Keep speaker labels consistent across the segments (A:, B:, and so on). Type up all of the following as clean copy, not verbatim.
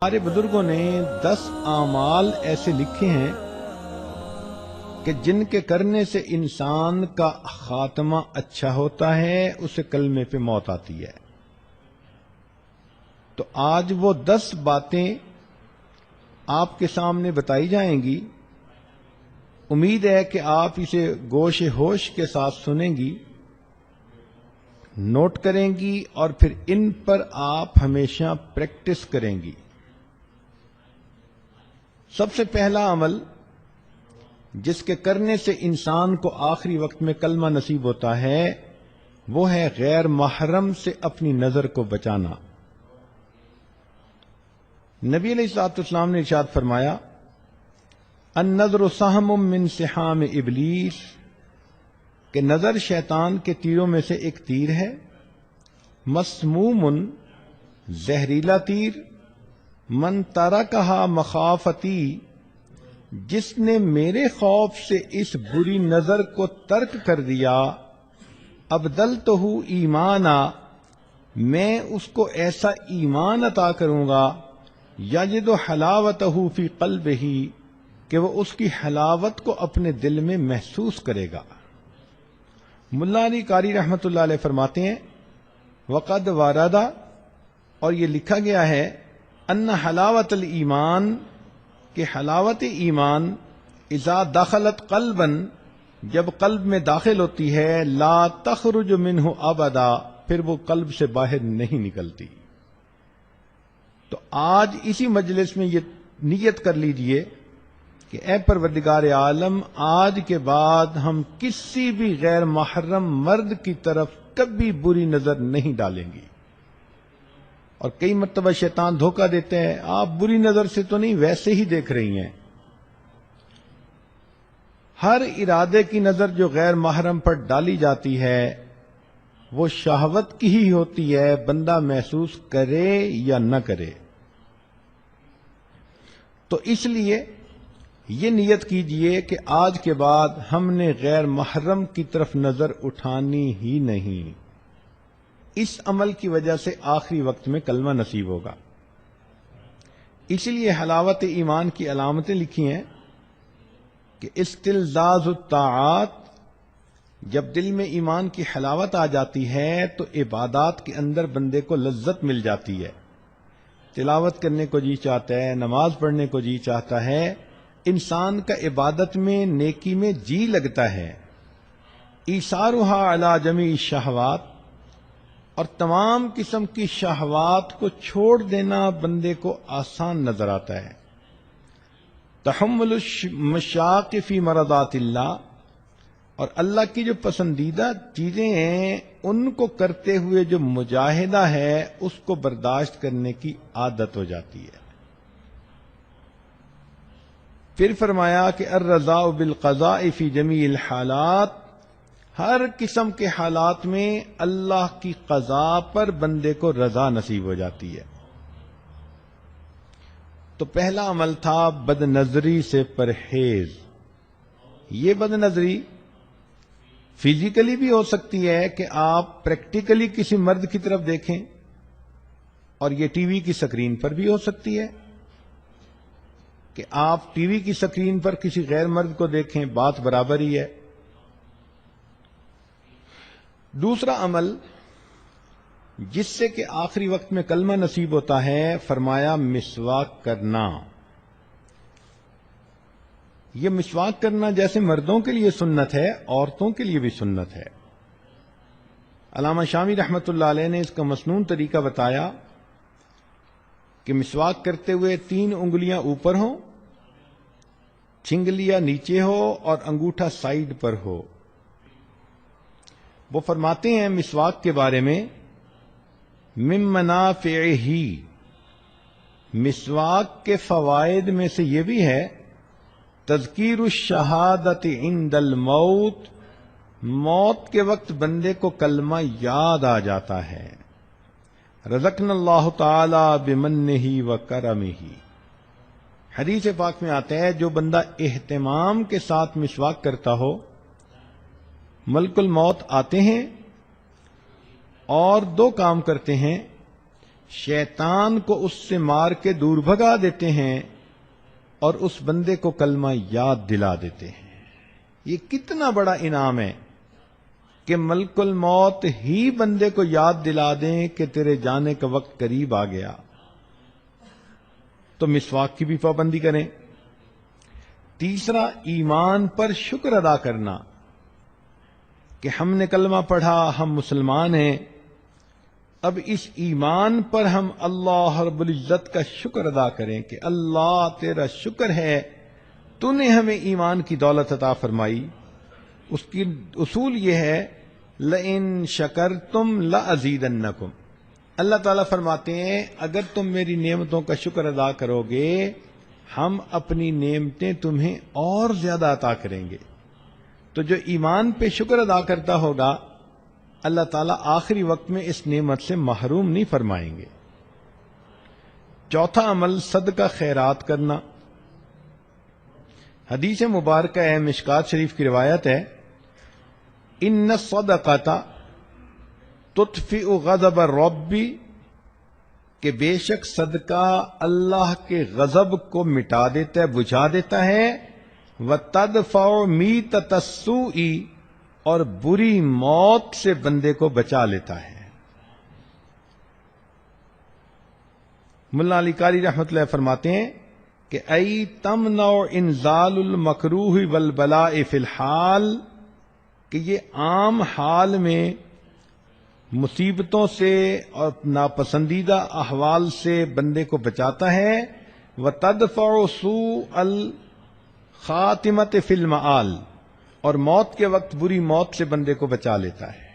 A: ہمارے بزرگوں نے 10 اعمال ایسے لکھے ہیں کہ جن کے کرنے سے انسان کا خاتمہ اچھا ہوتا ہے، اسے کلمے پہ موت آتی ہے۔ تو آج وہ 10 باتیں آپ کے سامنے بتائی جائیں گی۔ امید ہے کہ آپ اسے گوش ہوش کے ساتھ سنیں گی، نوٹ کریں گی اور پھر ان پر آپ ہمیشہ پریکٹس کریں گی۔ سب سے پہلا عمل جس کے کرنے سے انسان کو آخری وقت میں کلمہ نصیب ہوتا ہے، وہ ہے غیر محرم سے اپنی نظر کو بچانا۔ نبی علیہ الصلوۃ والسلام نے ارشاد فرمایا، النظر سہم من سہام ابلیس، کہ نظر شیطان کے تیروں میں سے ایک تیر ہے، مسموم، زہریلا تیر، من ترکہا مخافتی، جس نے میرے خوف سے اس بری نظر کو ترک کر دیا، ابدلتہ ایمانا، میں اس کو ایسا ایمان عطا کروں گا، یجد حلاوتہ فی قلبہ، کہ وہ اس کی حلاوت کو اپنے دل میں محسوس کرے گا۔ ملا علی قاری رحمۃ اللہ علیہ فرماتے ہیں، وقد واردا، اور یہ لکھا گیا ہے، ان حلاوت الایمان، کہ حلاوت ایمان اذا دخلت قلبا، جب قلب میں داخل ہوتی ہے، لا تخرج منہ ابدا، پھر وہ قلب سے باہر نہیں نکلتی۔ تو آج اسی مجلس میں یہ نیت کر لیجئے کہ اے پروردگار عالم، آج کے بعد ہم کسی بھی غیر محرم مرد کی طرف کبھی بری نظر نہیں ڈالیں گی۔ اور کئی مرتبہ شیطان دھوکہ دیتے ہیں، آپ بری نظر سے تو نہیں، ویسے ہی دیکھ رہی ہیں۔ ہر ارادے کی نظر جو غیر محرم پر ڈالی جاتی ہے، وہ شہوت کی ہی ہوتی ہے، بندہ محسوس کرے یا نہ کرے۔ تو اس لیے یہ نیت کیجئے کہ آج کے بعد ہم نے غیر محرم کی طرف نظر اٹھانی ہی نہیں۔ اس عمل کی وجہ سے آخری وقت میں کلمہ نصیب ہوگا۔ اسی لیے حلاوت ایمان کی علامتیں لکھی ہیں کہ استلذاذ الطاعات، جب دل میں ایمان کی حلاوت آ جاتی ہے تو عبادات کے اندر بندے کو لذت مل جاتی ہے، تلاوت کرنے کو جی چاہتا ہے، نماز پڑھنے کو جی چاہتا ہے، انسان کا عبادت میں، نیکی میں جی لگتا ہے۔ ایثارھا علی جمیع الشہوات، اور تمام قسم کی شہوات کو چھوڑ دینا بندے کو آسان نظر آتا ہے۔ تحمل المشاق فی مرضات اللہ، اور اللہ کی جو پسندیدہ چیزیں ہیں ان کو کرتے ہوئے جو مجاہدہ ہے اس کو برداشت کرنے کی عادت ہو جاتی ہے۔ پھر فرمایا کہ الرضا بالقضاء فی جمیع الحالات، ہر قسم کے حالات میں اللہ کی قضاء پر بندے کو رضا نصیب ہو جاتی ہے۔ تو پہلا عمل تھا بد نظری سے پرہیز۔ یہ بد نظری فزیکلی بھی ہو سکتی ہے کہ آپ پریکٹیکلی کسی مرد کی طرف دیکھیں، اور یہ ٹی وی کی سکرین پر بھی ہو سکتی ہے کہ آپ ٹی وی کی سکرین پر کسی غیر مرد کو دیکھیں، بات برابر ہی ہے۔ دوسرا عمل جس سے کہ آخری وقت میں کلمہ نصیب ہوتا ہے، فرمایا مسواک کرنا۔ یہ مسواک کرنا جیسے مردوں کے لیے سنت ہے، عورتوں کے لیے بھی سنت ہے۔ علامہ شامی رحمۃ اللہ علیہ نے اس کا مسنون طریقہ بتایا کہ مسواک کرتے ہوئے 3 انگلیاں اوپر ہوں، چھنگلیاں نیچے ہو اور انگوٹھا سائیڈ پر ہو۔ وہ فرماتے ہیں مسواک کے بارے میں، من منافعہ، مسواک کے فوائد میں سے یہ بھی ہے، تذکیر الشہادت عند الموت، موت کے وقت بندے کو کلمہ یاد آ جاتا ہے۔ رزقنا اللہ تعالی بمنہ وکرمہ، حدیث پاک میں آتا ہے جو بندہ اہتمام کے ساتھ مسواک کرتا ہو، ملک الموت آتے ہیں اور 2 کام کرتے ہیں، شیطان کو اس سے مار کے دور بھگا دیتے ہیں اور اس بندے کو کلمہ یاد دلا دیتے ہیں۔ یہ کتنا بڑا انعام ہے کہ ملک الموت ہی بندے کو یاد دلا دیں کہ تیرے جانے کا وقت قریب آ گیا۔ تو مسواک کی بھی پابندی کریں۔ تیسرا، ایمان پر شکر ادا کرنا کہ ہم نے کلمہ پڑھا، ہم مسلمان ہیں، اب اس ایمان پر ہم اللہ رب العزت کا شکر ادا کریں کہ اللہ تیرا شکر ہے تو نے ہمیں ایمان کی دولت عطا فرمائی۔ اس کی اصول یہ ہے لئن شکرتم لازیدنکم، اللہ تعالیٰ فرماتے ہیں اگر تم میری نعمتوں کا شکر ادا کرو گے ہم اپنی نعمتیں تمہیں اور زیادہ عطا کریں گے۔ تو جو ایمان پہ شکر ادا کرتا ہوگا اللہ تعالیٰ آخری وقت میں اس نعمت سے محروم نہیں فرمائیں گے۔ چوتھا عمل صدقہ خیرات کرنا۔ حدیث مبارکہ ہے، مشکات شریف کی روایت ہے، ان الصدقۃ تطفئ غضب الرب، کہ بے شک صدقہ اللہ کے غضب کو مٹا دیتا ہے، بجھا دیتا ہے، وتدفع میتۃ السوء، اور بری موت سے بندے کو بچا لیتا ہے۔ ملا علی قاری رحمۃ اللہ فرماتے ہیں کہ ای تمنع انزال المکروہ والبلاء فی الحال، کہ یہ عام حال میں مصیبتوں سے اور ناپسندیدہ احوال سے بندے کو بچاتا ہے، وتدفع سوء الخاتمۃ فی المآل، اور موت کے وقت بری موت سے بندے کو بچا لیتا ہے۔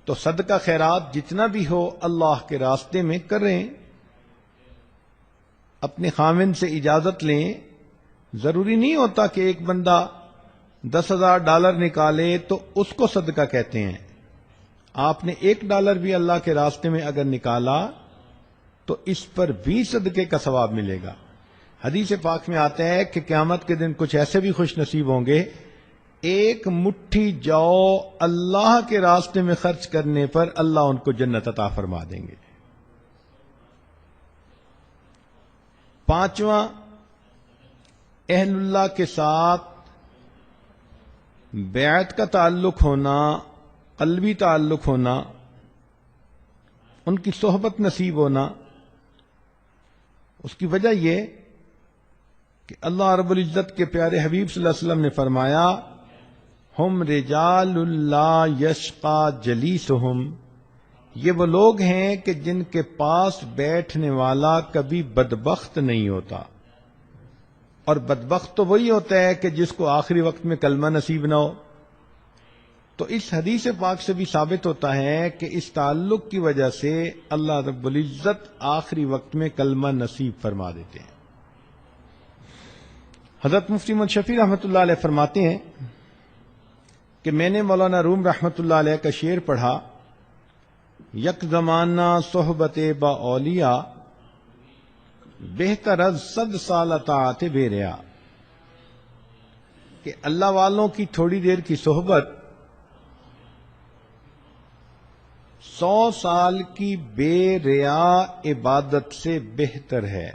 A: تو صدقہ خیرات جتنا بھی ہو اللہ کے راستے میں کریں، اپنے خاوند سے اجازت لیں۔ ضروری نہیں ہوتا کہ ایک بندہ $10,000 نکالے تو اس کو صدقہ کہتے ہیں۔ آپ نے $1 بھی اللہ کے راستے میں اگر نکالا تو اس پر بھی صدقے کا ثواب ملے گا۔ حدیث پاک میں آتا ہے کہ قیامت کے دن کچھ ایسے بھی خوش نصیب ہوں گے، ایک مٹھی جو اللہ کے راستے میں خرچ کرنے پر اللہ ان کو جنت عطا فرما دیں گے۔ پانچواں، اہل اللہ کے ساتھ بیعت کا تعلق ہونا، قلبی تعلق ہونا، ان کی صحبت نصیب ہونا۔ اس کی وجہ یہ کہ اللہ رب العزت کے پیارے حبیب صلی اللہ علیہ وسلم نے فرمایا ہم رجال لا یشقى جلیسہم، یہ وہ لوگ ہیں کہ جن کے پاس بیٹھنے والا کبھی بدبخت نہیں ہوتا۔ اور بدبخت تو وہی ہوتا ہے کہ جس کو آخری وقت میں کلمہ نصیب نہ ہو۔ تو اس حدیث پاک سے بھی ثابت ہوتا ہے کہ اس تعلق کی وجہ سے اللہ رب العزت آخری وقت میں کلمہ نصیب فرما دیتے ہیں۔ حضرت مفتی محمد شفیع رحمۃ اللہ علیہ فرماتے ہیں کہ میں نے مولانا روم رحمۃ اللہ علیہ کا شعر پڑھا، یک زمانہ صحبت با اولیاء، بہتر از 100 سال اطاعت بے ریا، کہ اللہ والوں کی تھوڑی دیر کی صحبت 100 سال کی بے ریا عبادت سے بہتر ہے۔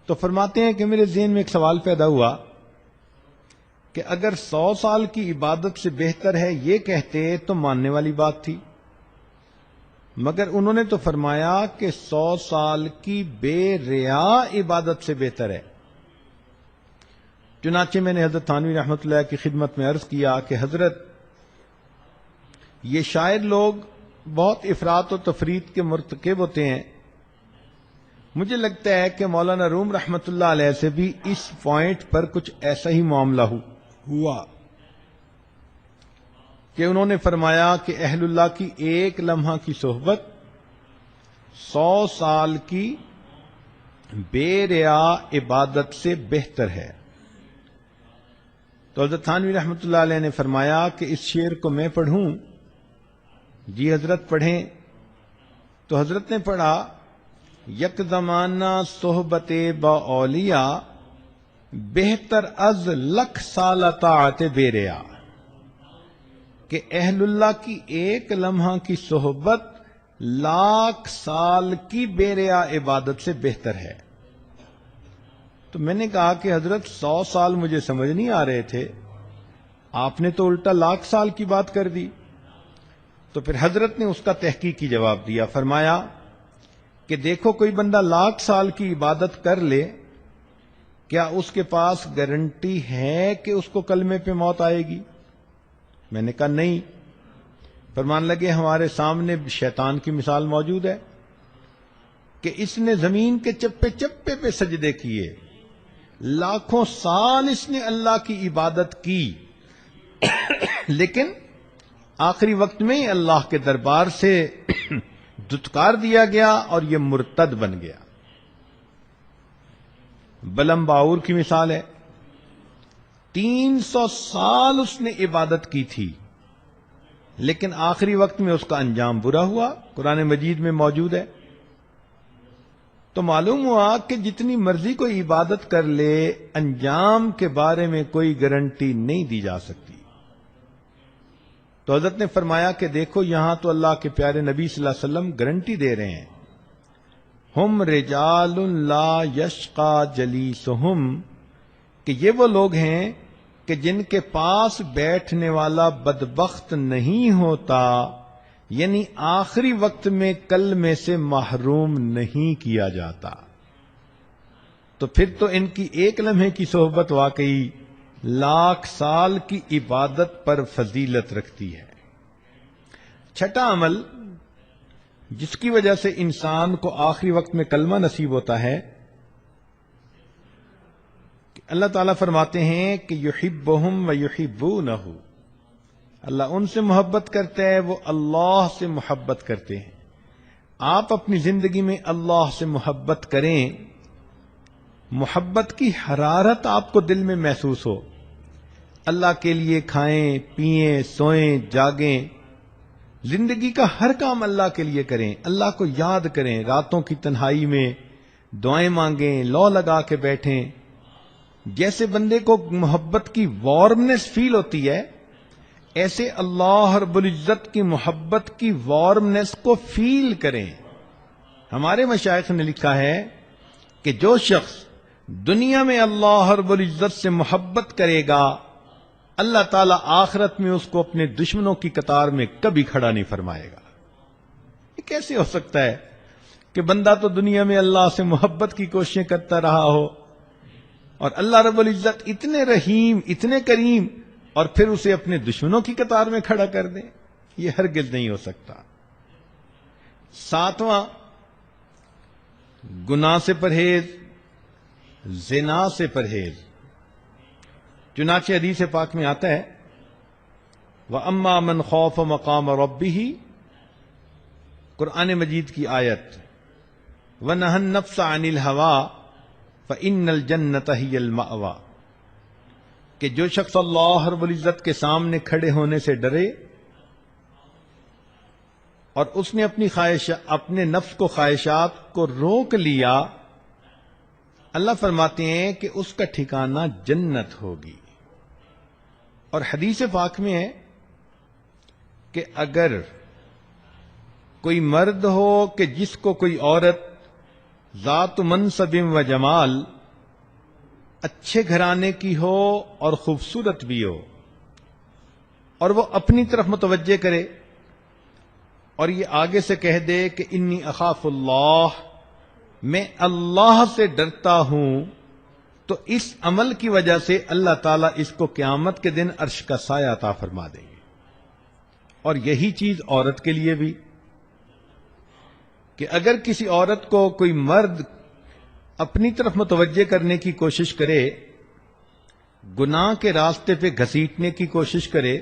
A: تو فرماتے ہیں کہ میرے ذہن میں ایک سوال پیدا ہوا کہ اگر 100 سال کی عبادت سے بہتر ہے یہ کہتے تو ماننے والی بات تھی، مگر انہوں نے تو فرمایا کہ 100 سال کی بے ریا عبادت سے بہتر ہے۔ چنانچہ میں نے حضرت تھانوی رحمۃ اللہ کی خدمت میں عرض کیا کہ حضرت، یہ شاعر لوگ بہت افراط و تفرید کے مرتکب ہوتے ہیں، مجھے لگتا ہے کہ مولانا روم رحمۃ اللہ علیہ سے بھی اس پوائنٹ پر کچھ ایسا ہی معاملہ ہوا کہ انہوں نے فرمایا کہ اہل اللہ کی ایک لمحہ کی صحبت 100 سال کی بے ریا عبادت سے بہتر ہے۔ تو حضرت تھانوی رحمۃ اللہ علیہ نے فرمایا کہ اس شعر کو میں پڑھوں؟ جی حضرت پڑھیں۔ تو حضرت نے پڑھا، یک زمانہ صحبت با اولیاء، بہتر از 1,00,000 سال اطاعت بے ریا، کہ اہل اللہ کی ایک لمحہ کی صحبت 1,00,000 سال کی بے ریا عبادت سے بہتر ہے۔ تو میں نے کہا کہ حضرت 100 سال مجھے سمجھ نہیں آ رہے تھے، آپ نے تو الٹا 1,00,000 سال کی بات کر دی۔ تو پھر حضرت نے اس کا تحقیقی جواب دیا، فرمایا کہ دیکھو کوئی بندہ 1,00,000 سال کی عبادت کر لے، کیا اس کے پاس گارنٹی ہے کہ اس کو کلمے پہ موت آئے گی؟ میں نے کہا نہیں۔ فرمان لگے ہمارے سامنے شیطان کی مثال موجود ہے کہ اس نے زمین کے چپے چپے پہ سجدے کیے، لاکھوں سال اس نے اللہ کی عبادت کی، لیکن آخری وقت میں ہی اللہ کے دربار سے دھتکار دیا گیا اور یہ مرتد بن گیا۔ بلم باور کی مثال ہے، 300 سال اس نے عبادت کی تھی، لیکن آخری وقت میں اس کا انجام برا ہوا، قرآن مجید میں موجود ہے۔ تو معلوم ہوا کہ جتنی مرضی کوئی عبادت کر لے، انجام کے بارے میں کوئی گارنٹی نہیں دی جا سکتی۔ تو حضرت نے فرمایا کہ دیکھو یہاں تو اللہ کے پیارے نبی صلی اللہ علیہ وسلم گارنٹی دے رہے ہیں، ہم رجال لا یشقا جلیسہم، کہ یہ وہ لوگ ہیں کہ جن کے پاس بیٹھنے والا بدبخت نہیں ہوتا، یعنی آخری وقت میں کلمے سے محروم نہیں کیا جاتا۔ تو پھر تو ان کی ایک لمحے کی صحبت واقعی 1,00,000 سال کی عبادت پر فضیلت رکھتی ہے۔ چھٹا عمل جس کی وجہ سے انسان کو آخری وقت میں کلمہ نصیب ہوتا ہے، کہ اللہ تعالیٰ فرماتے ہیں کہ یحبہم ویحبونہ، اللہ ان سے محبت کرتا ہے، وہ اللہ سے محبت کرتے ہیں۔ آپ اپنی زندگی میں اللہ سے محبت کریں، محبت کی حرارت آپ کو دل میں محسوس ہو، اللہ کے لیے کھائیں پئیں سوئیں جاگیں، زندگی کا ہر کام اللہ کے لیے کریں، اللہ کو یاد کریں، راتوں کی تنہائی میں دعائیں مانگیں، لو لگا کے بیٹھیں۔ جیسے بندے کو محبت کی وارمنس فیل ہوتی ہے، ایسے اللہ رب العزت کی محبت کی وارمنس کو فیل کریں۔ ہمارے مشائخ نے لکھا ہے کہ جو شخص دنیا میں اللہ رب العزت سے محبت کرے گا، اللہ تعالیٰ آخرت میں اس کو اپنے دشمنوں کی قطار میں کبھی کھڑا نہیں فرمائے گا۔ یہ کیسے ہو سکتا ہے کہ بندہ تو دنیا میں اللہ سے محبت کی کوششیں کرتا رہا ہو اور اللہ رب العزت اتنے رحیم اتنے کریم اور پھر اسے اپنے دشمنوں کی قطار میں کھڑا کر دیں؟ یہ ہرگز نہیں ہو سکتا۔ 7واں، گناہ سے پرہیز، زنا سے پرہیز۔ چنانچہ حدیث پاک میں آتا ہے وَأَمَّا مَنْ خَافَ مَقَامَ رَبِّهِ، قرآن مجید کی آیت، وَنَهَى النَّفْسَ عَنِ الْهَوَىٰ فَإِنَّ الْجَنَّةَ هِيَ الْمَأْوَىٰ، کہ جو شخص اللہ رب العزت کے سامنے کھڑے ہونے سے ڈرے اور اس نے اپنے نفس کو خواہشات کو روک لیا، اللہ فرماتے ہیں کہ اس کا ٹھکانہ جنت ہوگی۔ اور حدیث پاک میں ہے کہ اگر کوئی مرد ہو کہ جس کو کوئی عورت ذات منصب و جمال، اچھے گھرانے کی ہو اور خوبصورت بھی ہو، اور وہ اپنی طرف متوجہ کرے اور یہ آگے سے کہہ دے کہ انی اخاف اللہ، میں اللہ سے ڈرتا ہوں، تو اس عمل کی وجہ سے اللہ تعالیٰ اس کو قیامت کے دن عرش کا سایہ عطا فرما دیں گے۔ اور یہی چیز عورت کے لیے بھی، کہ اگر کسی عورت کو کوئی مرد اپنی طرف متوجہ کرنے کی کوشش کرے، گناہ کے راستے پہ گھسیٹنے کی کوشش کرے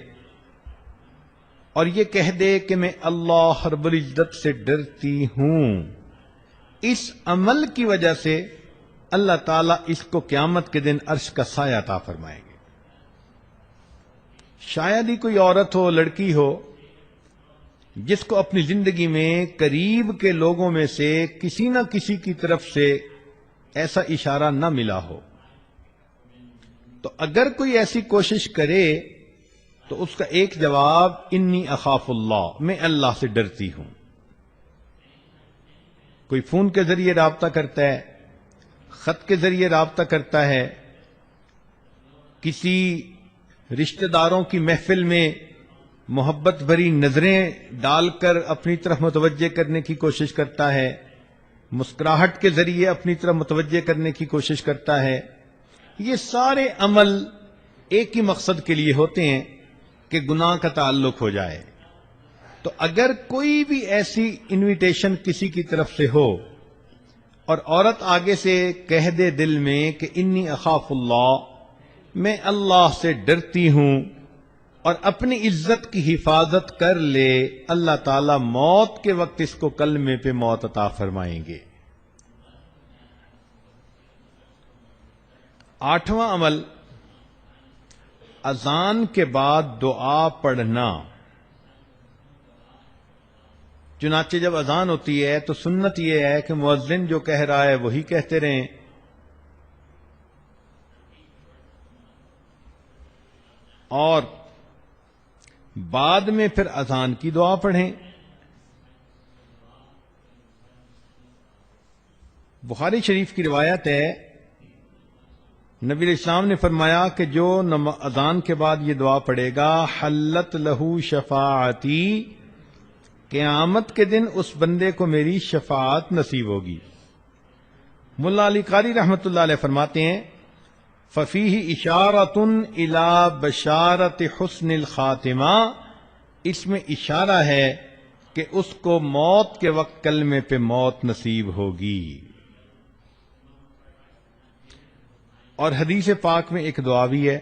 A: اور یہ کہہ دے کہ میں اللہ رب العزت سے ڈرتی ہوں، اس عمل کی وجہ سے اللہ تعالیٰ اس کو قیامت کے دن عرش کا سایہ عطا فرمائیں گے۔ شاید ہی کوئی عورت ہو، لڑکی ہو، جس کو اپنی زندگی میں قریب کے لوگوں میں سے کسی نہ کسی کی طرف سے ایسا اشارہ نہ ملا ہو، تو اگر کوئی ایسی کوشش کرے تو اس کا ایک جواب انی اخاف اللہ، میں اللہ سے ڈرتی ہوں۔ کوئی فون کے ذریعے رابطہ کرتا ہے، خط کے ذریعے رابطہ کرتا ہے، کسی رشتہ داروں کی محفل میں محبت بھری نظریں ڈال کر اپنی طرف متوجہ کرنے کی کوشش کرتا ہے، مسکراہٹ کے ذریعے اپنی طرف متوجہ کرنے کی کوشش کرتا ہے، یہ سارے عمل ایک ہی مقصد کے لیے ہوتے ہیں کہ گناہ کا تعلق ہو جائے۔ تو اگر کوئی بھی ایسی انویٹیشن کسی کی طرف سے ہو اور عورت آگے سے کہہ دے دل میں کہ انی اخاف اللہ، میں اللہ سے ڈرتی ہوں، اور اپنی عزت کی حفاظت کر لے، اللہ تعالی موت کے وقت اس کو کلمے پہ موت عطا فرمائیں گے۔ 8واں عمل، اذان کے بعد دعا پڑھنا۔ چنانچہ جب اذان ہوتی ہے تو سنت یہ ہے کہ مؤذن جو کہہ رہا ہے وہی کہتے رہیں، اور بعد میں پھر اذان کی دعا پڑھیں۔ بخاری شریف کی روایت ہے، نبی علیہ السلام نے فرمایا کہ جو اذان کے بعد یہ دعا پڑھے گا، حلت لہو شفاعتی، قیامت کے دن اس بندے کو میری شفاعت نصیب ہوگی۔ ملا علی قاری رحمۃ اللہ علیہ فرماتے ہیں، ففیہ اشارۃ الی بشارۃ حسن الخاتمہ، اس میں اشارہ ہے کہ اس کو موت کے وقت کلمے پہ موت نصیب ہوگی۔ اور حدیث پاک میں ایک دعا بھی ہے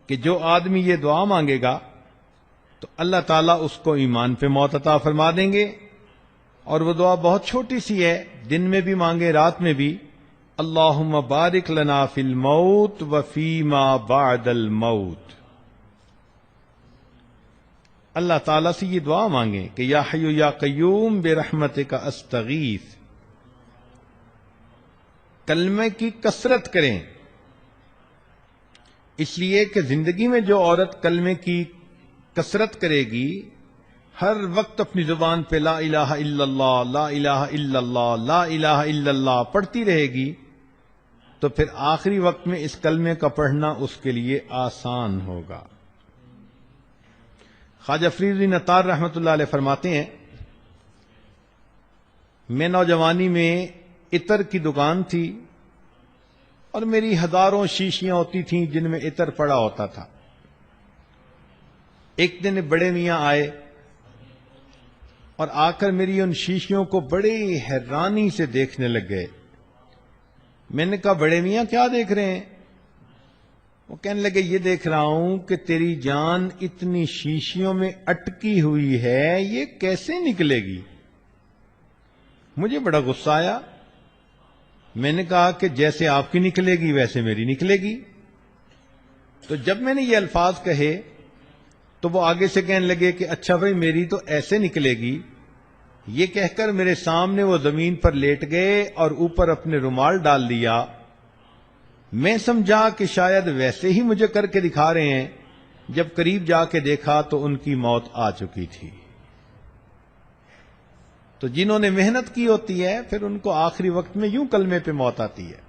A: کہ جو آدمی یہ دعا مانگے گا تو اللہ تعالیٰ اس کو ایمان پہ موت عطا فرما دیں گے، اور وہ دعا بہت چھوٹی سی ہے، دن میں بھی مانگے رات میں بھی، اللہم بارک لنا فی الموت وفی ما بعد الموت۔ اللہ تعالیٰ سے یہ دعا مانگیں کہ یا حی یا قیوم برحمتک استغیث، کلمے کی کثرت کریں، اس لیے کہ زندگی میں جو عورت کلمے کی کثرت کرے گی، ہر وقت اپنی زبان پہ لا الہ الا اللہ، لا الہ الا اللہ، لا الہ الا اللہ پڑھتی رہے گی، تو پھر آخری وقت میں اس کلمے کا پڑھنا اس کے لیے آسان ہوگا۔ خواجہ فرید نطار رحمۃ اللہ علیہ فرماتے ہیں، میں نوجوانی میں عطر کی دکان تھی اور میری ہزاروں شیشیاں ہوتی تھیں جن میں عطر پڑا ہوتا تھا۔ ایک دن بڑے میاں آئے اور آ کر میری ان شیشیوں کو بڑی حیرانی سے دیکھنے لگ گئے۔ میں نے کہا بڑے میاں کیا دیکھ رہے ہیں؟ وہ کہنے لگے یہ دیکھ رہا ہوں کہ تیری جان اتنی شیشیوں میں اٹکی ہوئی ہے، یہ کیسے نکلے گی؟ مجھے بڑا غصہ آیا، میں نے کہا کہ جیسے آپ کی نکلے گی ویسے میری نکلے گی۔ تو جب میں نے یہ الفاظ کہے تو وہ آگے سے کہنے لگے کہ اچھا بھائی میری تو ایسے نکلے گی۔ یہ کہہ کر میرے سامنے وہ زمین پر لیٹ گئے اور اوپر اپنے رومال ڈال دیا۔ میں سمجھا کہ شاید ویسے ہی مجھے کر کے دکھا رہے ہیں، جب قریب جا کے دیکھا تو ان کی موت آ چکی تھی۔ تو جنہوں نے محنت کی ہوتی ہے پھر ان کو آخری وقت میں یوں کلمے پہ موت آتی ہے۔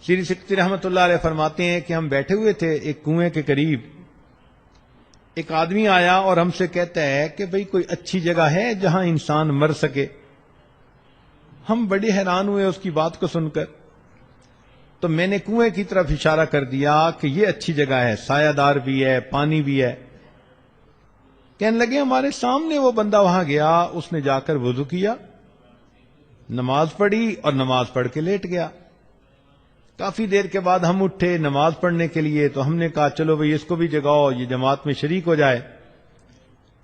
A: شیری سکتی رحمۃ اللہ علیہ فرماتے ہیں کہ ہم بیٹھے ہوئے تھے ایک کنویں کے قریب، ایک آدمی آیا اور ہم سے کہتا ہے کہ بھئی کوئی اچھی جگہ ہے جہاں انسان مر سکے۔ ہم بڑے حیران ہوئے اس کی بات کو سن کر، تو میں نے کنویں کی طرف اشارہ کر دیا کہ یہ اچھی جگہ ہے، سایہ دار بھی ہے، پانی بھی ہے۔ کہنے لگے ہمارے سامنے وہ بندہ وہاں گیا، اس نے جا کر وضو کیا، نماز پڑھی اور نماز پڑھ کے لیٹ گیا۔ کافی دیر کے بعد ہم اٹھے نماز پڑھنے کے لیے، تو ہم نے کہا چلو بھئی اس کو بھی جگاؤ، یہ جماعت میں شریک ہو جائے۔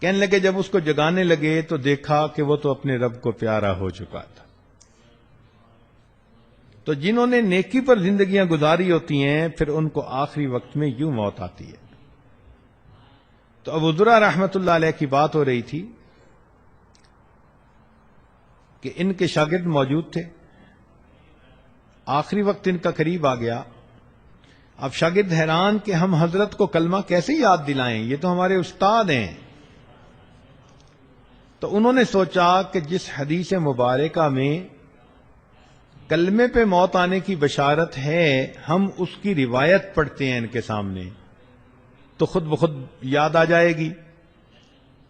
A: کہنے لگے جب اس کو جگانے لگے تو دیکھا کہ وہ تو اپنے رب کو پیارا ہو چکا تھا۔ تو جنہوں نے نیکی پر زندگیاں گزاری ہوتی ہیں پھر ان کو آخری وقت میں یوں موت آتی ہے۔ تو ابو ذرہ رحمت اللہ علیہ کی بات ہو رہی تھی کہ ان کے شاگرد موجود تھے، آخری وقت ان کا قریب آ گیا۔ اب شاگرد حیران کہ ہم حضرت کو کلمہ کیسے یاد دلائیں، یہ تو ہمارے استاد ہیں۔ تو انہوں نے سوچا کہ جس حدیث مبارکہ میں کلمے پہ موت آنے کی بشارت ہے، ہم اس کی روایت پڑھتے ہیں ان کے سامنے تو خود بخود یاد آ جائے گی.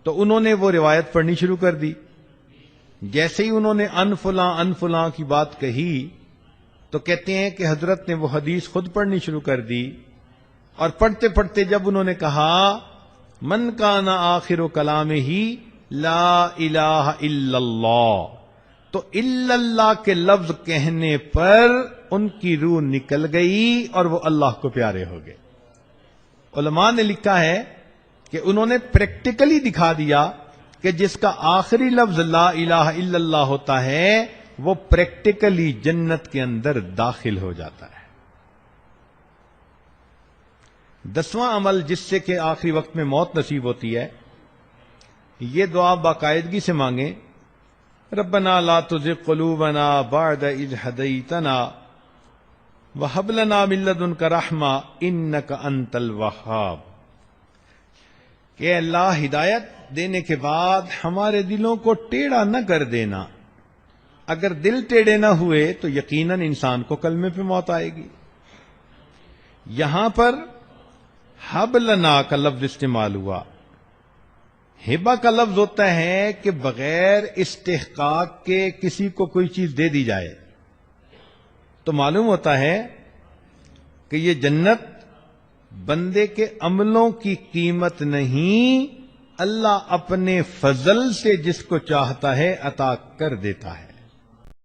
A: تو انہوں نے وہ روایت پڑھنی شروع کر دی. جیسے ہی انہوں نے ان فلاں کی بات کہی تو کہتے ہیں کہ حضرت نے وہ حدیث خود پڑھنی شروع کر دی، اور پڑھتے پڑھتے جب انہوں نے کہا من کان آخر کلامہ لا الہ الا اللہ، تو الا اللہ کے لفظ کہنے پر ان کی روح نکل گئی اور وہ اللہ کو پیارے ہو گئے. علماء نے لکھا ہے کہ انہوں نے پریکٹیکلی دکھا دیا کہ جس کا آخری لفظ لا الہ الا اللہ ہوتا ہے وہ پریکٹیکلی جنت کے اندر داخل ہو جاتا ہے. 10واں عمل جس سے کہ آخری وقت میں موت نصیب ہوتی ہے، یہ دعا باقاعدگی سے مانگیں، ربنا لا تزغ قلوبنا بعد اذ ہدیتنا وہب لنا من لدنک رحمہ انک انت الوہاب. کہ اللہ ہدایت دینے کے بعد ہمارے دلوں کو ٹیڑھا نہ کر دینا. اگر دل ٹیڑھے نہ ہوئے تو یقیناً انسان کو کلمے پہ موت آئے گی. یہاں پر ہب لنا کا لفظ استعمال ہوا. ہبہ کا لفظ ہوتا ہے کہ بغیر استحقاق کے کسی کو کوئی چیز دے دی جائے. تو معلوم ہوتا ہے کہ یہ جنت بندے کے عملوں کی قیمت نہیں، اللہ اپنے فضل سے جس کو چاہتا ہے عطا کر دیتا ہے.